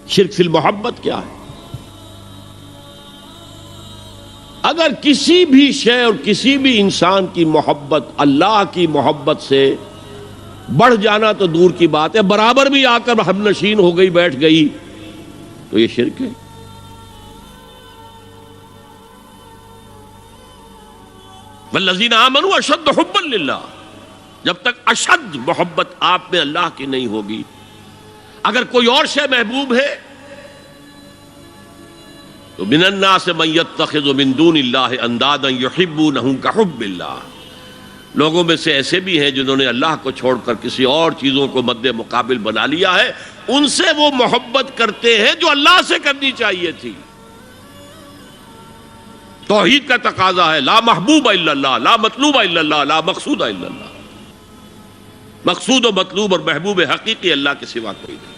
شرک فی المحبت کیا ہے؟ اگر کسی بھی شے اور کسی بھی انسان کی محبت اللہ کی محبت سے بڑھ جانا تو دور کی بات ہے، برابر بھی آ کر ہم نشین ہو گئی، بیٹھ گئی، تو یہ شرک ہے۔ والذین آمنوا اشد حبا للہ، جب تک اشد محبت آپ میں اللہ کی نہیں ہوگی، اگر کوئی اور شے محبوب ہے تو من الناس من یتخذ من دون اللہ اندادا یحبونہم کحب اللہ، لوگوں میں سے ایسے بھی ہیں جنہوں نے اللہ کو چھوڑ کر کسی اور چیزوں کو مد مقابل بنا لیا ہے، ان سے وہ محبت کرتے ہیں جو اللہ سے کرنی چاہیے تھی۔ توحید کا تقاضا ہے لا محبوب الا اللہ، لا مطلوب الا اللہ، لا مقصود الا اللہ، مقصود و مطلوب اور محبوب حقیقی اللہ کے سوا کوئی نہیں۔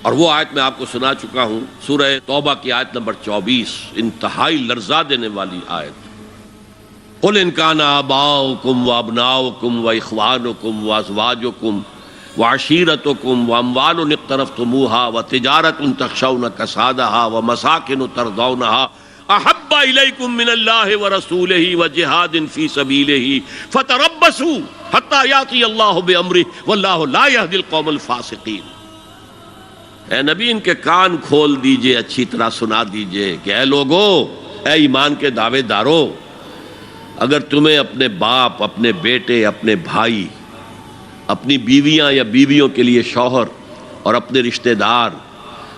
اور وہ آیت میں آپ کو سنا چکا ہوں، سورہ توبہ کی آیت نمبر 24، انتہائی لرزا دینے والی آیت۔ قل ان کان آباؤکم وابناؤکم واخوانکم وازواجکم وعشیرتکم واموال اقترفتموها وتجارۃ تخشون کسادها ومساکن ترضونها احب الیکم من اللہ ورسولہ وجہاد فی سبیلہ فتربصوا حتی یاتی اللہ بامرہ واللہ لا یہدی القوم الفاسقین۔ اے نبی ان کے کان کھول دیجئے، اچھی طرح سنا دیجئے کہ اے لوگو، اے ایمان کے دعوے دارو، اگر تمہیں اپنے باپ، اپنے بیٹے، اپنے بھائی، اپنی بیویاں یا بیویوں کے لیے شوہر، اور اپنے رشتہ دار،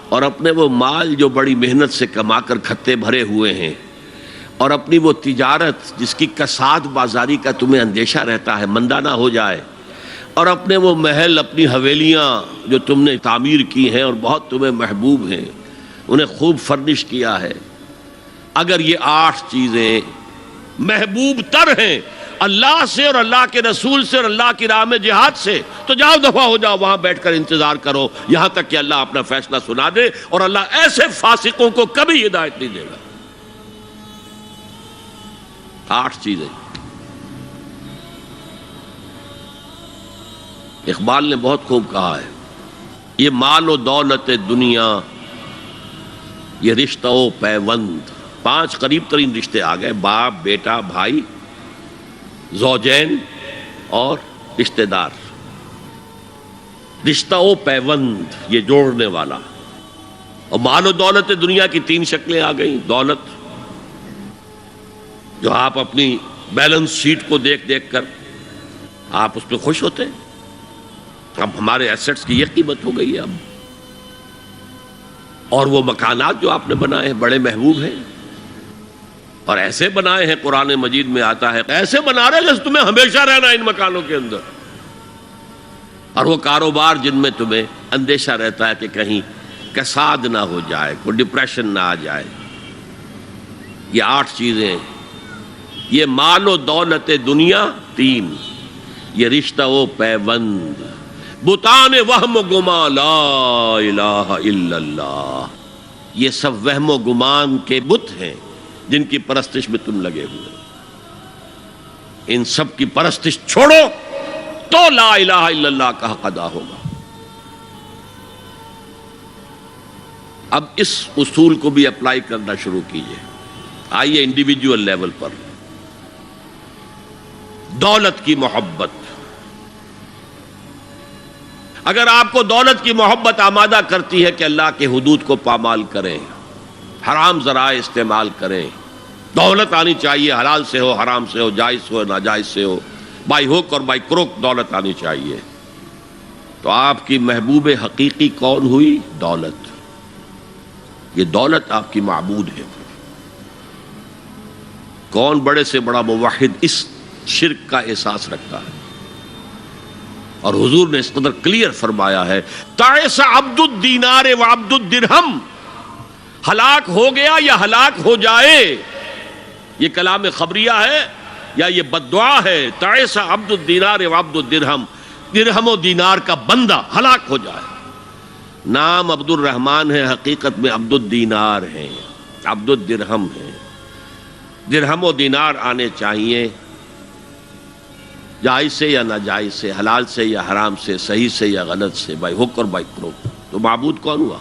اور اپنے وہ مال جو بڑی محنت سے کما کر کھتے بھرے ہوئے ہیں، اور اپنی وہ تجارت جس کی کساد بازاری کا تمہیں اندیشہ رہتا ہے مندہ نہ ہو جائے، اور اپنے وہ محل، اپنی حویلیاں جو تم نے تعمیر کی ہیں اور بہت تمہیں محبوب ہیں، انہیں خوب فرنش کیا ہے، اگر یہ 8 چیزیں محبوب تر ہیں اللہ سے اور اللہ کے رسول سے اور اللہ کی راہ میں جہاد سے، تو جاؤ دفع ہو جاؤ، وہاں بیٹھ کر انتظار کرو یہاں تک کہ اللہ اپنا فیصلہ سنا دے، اور اللہ ایسے فاسقوں کو کبھی ہدایت نہیں دے گا۔ 8 چیزیں۔ اقبال نے بہت خوب کہا ہے، یہ مال و دولت دنیا، یہ رشتہ و پیوند، 5 قریب ترین رشتے آ گئے، باپ، بیٹا، بھائی، زوجین اور رشتہ دار۔ رشتہ و پیوند یہ جوڑنے والا۔ اور مال و دولت دنیا کی 3 شکلیں آ گئیں۔ دولت جو آپ اپنی بیلنس شیٹ کو دیکھ دیکھ کر آپ اس پہ خوش ہوتے ہیں، اب ہمارے ایسٹس کی یہ قیمت ہو گئی ہے اب۔ اور وہ مکانات جو آپ نے بنائے ہیں بڑے محبوب ہیں، اور ایسے بنائے ہیں، قرآن مجید میں آتا ہے ایسے بنا رہے جیسے تمہیں ہمیشہ رہنا ہے ان مکانوں کے اندر۔ اور وہ کاروبار جن میں تمہیں اندیشہ رہتا ہے کہ کہیں کساد نہ ہو جائے، کوئی ڈپریشن نہ آ جائے۔ یہ 8 چیزیں، یہ مال و دولت دنیا 3، یہ رشتہ و پیوند، بتان وہم و گمان لا الہ الا اللہ، یہ سب وہم و گمان کے بت ہیں جن کی پرستش میں تم لگے ہوئے۔ ان سب کی پرستش چھوڑو تو لا الہ الا اللہ کا حق ادا ہوگا۔ اب اس اصول کو بھی اپلائی کرنا شروع کیجئے۔ آئیے انڈیویجول لیول پر، دولت کی محبت۔ اگر آپ کو دولت کی محبت آمادہ کرتی ہے کہ اللہ کے حدود کو پامال کریں، حرام ذرائع استعمال کریں، دولت آنی چاہیے، حلال سے ہو، حرام سے ہو، جائز ہو، ناجائز سے ہو، بائی ہوک اور بائی کروک دولت آنی چاہیے، تو آپ کی محبوب حقیقی کون ہوئی؟ دولت۔ یہ دولت آپ کی معبود ہے۔ کون بڑے سے بڑا موحد اس شرک کا احساس رکھتا ہے؟ اور حضور نے اس قدر کلیئر فرمایا ہے، تعس عبد الدینار و عبد الدرہم، ہلاک ہو گیا یا ہلاک ہو جائے، یہ کلام خبریہ ہے یا یہ بد دعا ہے؟ تعس عبد الدینار و عبد الدرہم، درہم و دینار کا بندہ ہلاک ہو جائے۔ نام عبد الرحمن ہے، حقیقت میں عبد الدینار ہے، عبد الدرہم ہے۔ درہم و دینار آنے چاہیے، جائز سے یا ناجائز سے، حلال سے یا حرام سے، صحیح سے یا غلط سے، بائی حق اور بائی کروک، تو معبود کون ہوا؟